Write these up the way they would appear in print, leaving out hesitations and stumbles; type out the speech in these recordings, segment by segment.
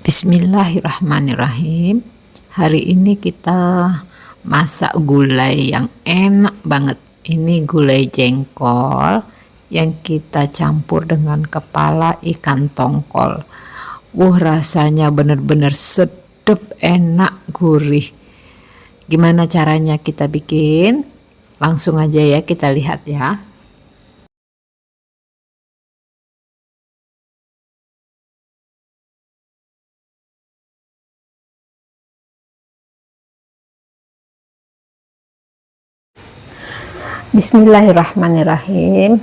Bismillahirrahmanirrahim. Hari ini kita masak gulai yang enak banget. Ini gulai jengkol yang kita campur dengan kepala ikan tongkol. Rasanya bener-bener sedap, enak, gurih. Gimana caranya kita bikin? Langsung aja ya kita lihat ya. Bismillahirrahmanirrahim.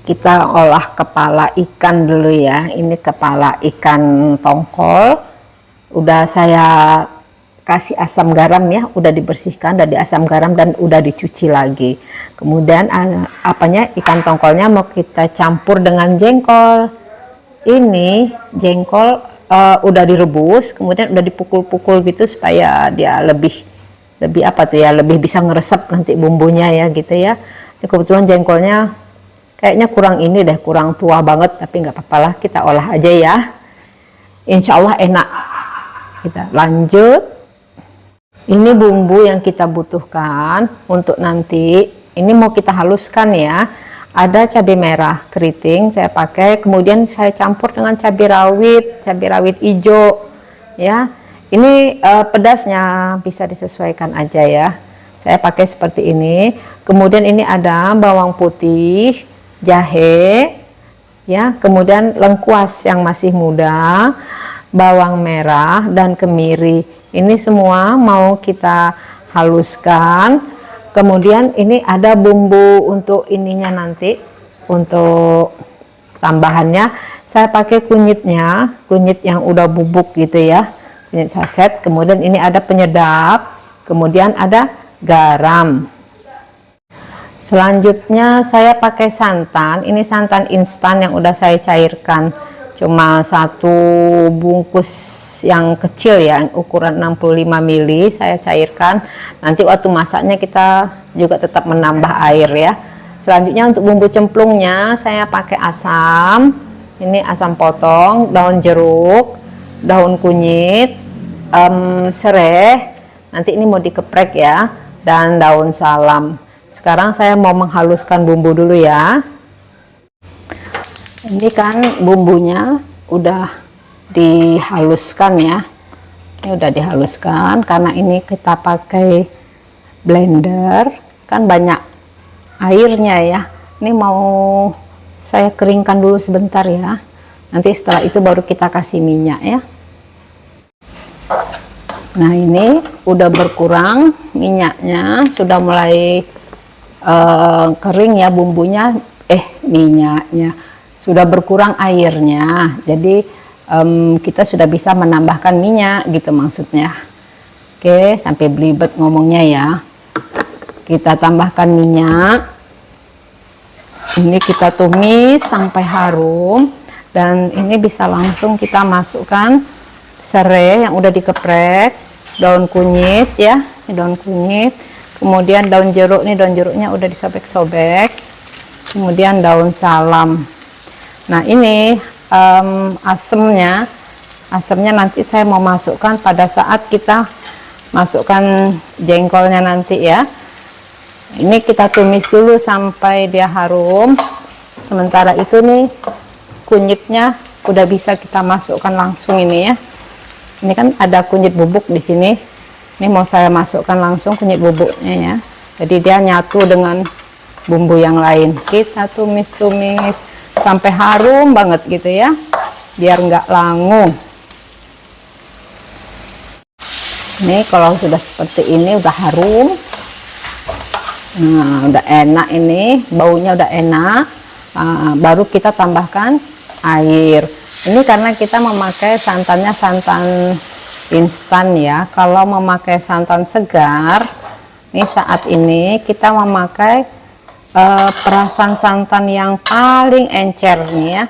Kita olah kepala ikan dulu ya. Ini kepala ikan tongkol. Udah saya kasih asam garam ya. Udah dibersihkan dari asam garam dan udah dicuci lagi. Kemudian ikan tongkolnya mau kita campur dengan jengkol. Ini jengkol udah direbus, kemudian udah dipukul-pukul gitu supaya dia lebih lebih bisa ngeresep nanti bumbunya ya gitu ya. Ini kebetulan jengkolnya kayaknya kurang tua banget, tapi nggak apa-apa lah, kita olah aja ya. Insya Allah enak. Kita lanjut. Ini bumbu yang kita butuhkan untuk nanti. Ini mau kita haluskan ya. Ada cabai merah keriting saya pakai, kemudian saya campur dengan cabai rawit hijau ya. Ini pedasnya bisa disesuaikan aja ya. Saya pakai seperti ini. Kemudian ini ada bawang putih, jahe, ya. Kemudian lengkuas yang masih muda, bawang merah dan kemiri. Ini semua mau kita haluskan. Kemudian ini ada bumbu untuk ininya nanti, untuk tambahannya. Saya pakai kunyitnya, kunyit yang udah bubuk gitu ya. Ini saset, kemudian ini ada penyedap, kemudian ada garam. Selanjutnya saya pakai santan. Ini santan instan yang udah saya cairkan, cuma satu bungkus yang kecil ya, yang ukuran 65 ml saya cairkan. Nanti waktu masaknya kita juga tetap menambah air ya. Selanjutnya untuk bumbu cemplungnya saya pakai asam. Ini asam potong, daun jeruk, daun kunyit, serai, nanti ini mau dikeprek ya, dan daun salam. Sekarang saya mau menghaluskan bumbu dulu ya. Ini kan bumbunya udah dihaluskan ya. Ini udah dihaluskan karena ini kita pakai blender, kan banyak airnya ya. Ini mau saya keringkan dulu sebentar ya. Nanti setelah itu baru kita kasih minyak ya. Nah ini udah berkurang minyaknya, sudah mulai kering ya bumbunya, minyaknya sudah berkurang airnya. Jadi kita sudah bisa menambahkan minyak gitu maksudnya. Oke, sampai belibet ngomongnya ya. Kita tambahkan minyak. Ini kita tumis sampai harum, dan ini bisa langsung kita masukkan serai yang udah dikeprek, daun kunyit ya, ini daun kunyit, kemudian daun jeruk, nih daun jeruknya udah disobek-sobek, kemudian daun salam. Nah ini asemnya nanti saya mau masukkan pada saat kita masukkan jengkolnya nanti ya. Ini kita tumis dulu sampai dia harum. Sementara itu nih kunyitnya udah bisa kita masukkan langsung ini ya. Ini kan ada kunyit bubuk di sini. Ini mau saya masukkan langsung kunyit bubuknya ya. Jadi dia nyatu dengan bumbu yang lain. Kita tumis-tumis sampai harum banget gitu ya. Biar nggak langu. Ini kalau sudah seperti ini udah harum. Nah, udah enak ini, baunya udah enak. Baru kita tambahkan air. Ini karena kita memakai santannya santan instan ya. Kalau memakai santan segar, nih saat ini kita memakai perasan santan yang paling encer nih ya.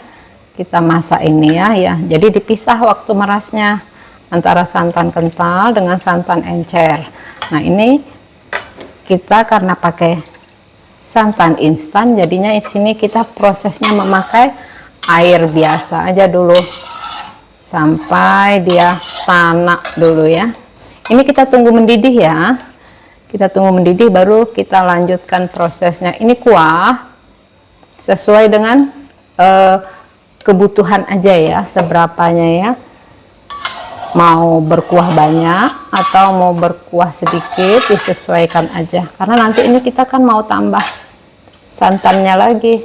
Kita masak ini ya. Jadi dipisah waktu merasnya antara santan kental dengan santan encer. Nah ini kita karena pakai santan instan, jadinya di sini kita prosesnya memakai air biasa aja dulu sampai dia tanak dulu ya. Ini kita tunggu mendidih ya. Kita tunggu mendidih baru kita lanjutkan prosesnya. Ini kuah sesuai dengan kebutuhan aja ya, seberapanya ya. Mau berkuah banyak atau mau berkuah sedikit disesuaikan aja. Karena nanti ini kita kan mau tambah santannya lagi.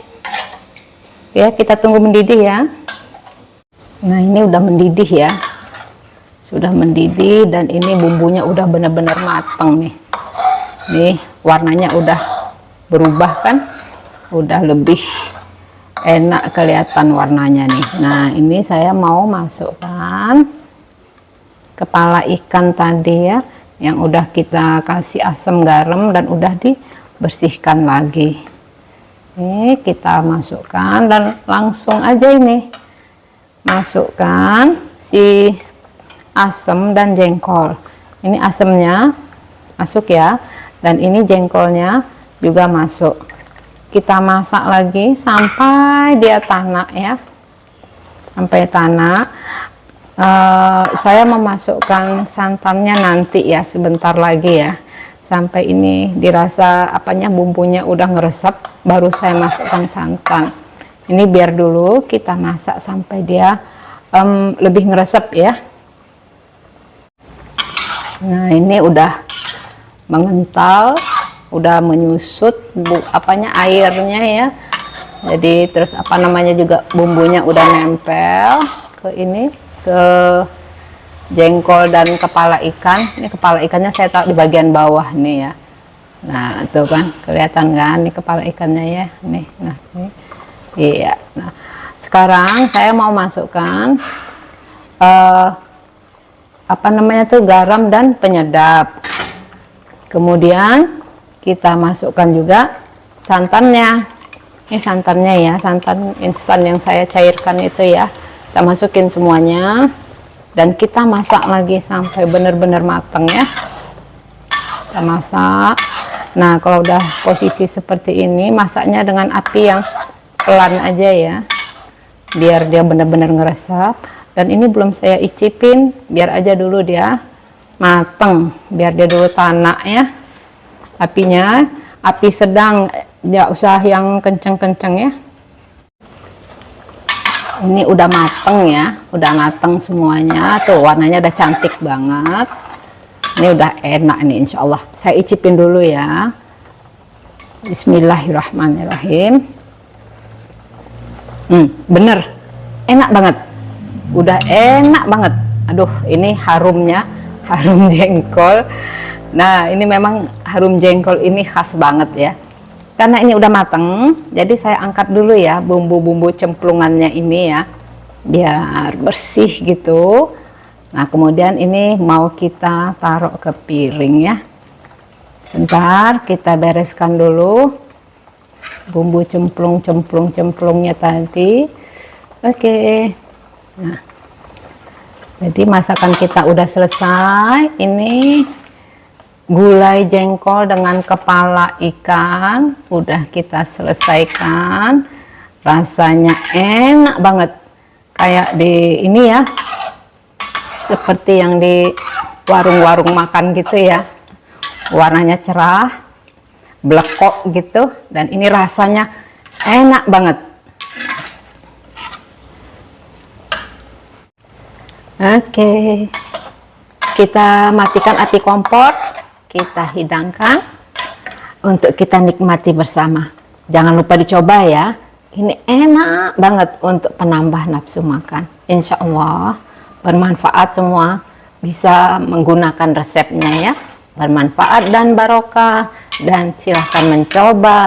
Ya, kita tunggu mendidih ya. Nah, ini udah mendidih ya. Sudah mendidih dan ini bumbunya udah benar-benar mateng nih. Nih, warnanya udah berubah kan? Udah lebih enak kelihatan warnanya nih. Nah, ini saya mau masukkan kepala ikan tadi ya, yang udah kita kasih asam garam dan udah dibersihkan lagi. Ini kita masukkan dan langsung aja ini masukkan si asam dan jengkol. Ini asamnya masuk ya, dan ini jengkolnya juga masuk. Kita masak lagi sampai dia tanak ya, sampai tanak. Saya memasukkan santannya nanti ya, sebentar lagi ya, sampai ini dirasa apanya bumbunya udah ngeresep baru saya masukkan santan. Ini biar dulu kita masak sampai dia lebih ngeresep ya. Nah, ini udah mengental, udah menyusut apanya airnya ya. Jadi terus apa namanya juga bumbunya udah nempel ke ini, ke jengkol dan kepala ikan. Ini kepala ikannya saya taruh di bagian bawah nih ya. Nah, tuh kan kelihatan kan nih kepala ikannya ya. Nih, nah ini. Iya. Nah, sekarang saya mau masukkan apa namanya tuh garam dan penyedap. Kemudian kita masukkan juga santannya. Ini santannya ya, santan instan yang saya cairkan itu ya. Kita masukin semuanya dan kita masak lagi sampai benar-benar matang ya. Kita masak. Nah, kalau udah posisi seperti ini, masaknya dengan api yang pelan aja ya, biar dia benar-benar ngeresap. Dan ini belum saya icipin, biar aja dulu dia mateng, biar dia dulu tanak ya. Apinya api sedang, nggak usah yang kenceng-kenceng ya. Ini udah mateng ya, udah mateng semuanya. Tuh warnanya udah cantik banget. Ini udah enak nih, insya Allah. Saya icipin dulu ya. Bismillahirrahmanirrahim. Bener, enak banget. Udah enak banget. Aduh, ini harumnya, harum jengkol. Nah, ini memang harum jengkol ini khas banget ya. Karena ini udah mateng, jadi saya angkat dulu ya bumbu-bumbu cemplungannya ini ya, biar bersih gitu. Nah, kemudian ini mau kita taruh ke piring ya. Sebentar, kita bereskan dulu bumbu cemplungnya tadi. Oke. Nah, jadi masakan kita udah selesai. Ini gulai jengkol dengan kepala ikan udah kita selesaikan. Rasanya enak banget, kayak di ini ya, seperti yang di warung-warung makan gitu ya. Warnanya cerah, blekok gitu, dan ini rasanya enak banget. Oke, kita matikan api kompor, kita hidangkan untuk kita nikmati bersama. Jangan lupa dicoba ya, ini enak banget untuk penambah nafsu makan. Insya Allah bermanfaat semua, bisa menggunakan resepnya ya, bermanfaat dan barokah, dan silahkan mencoba.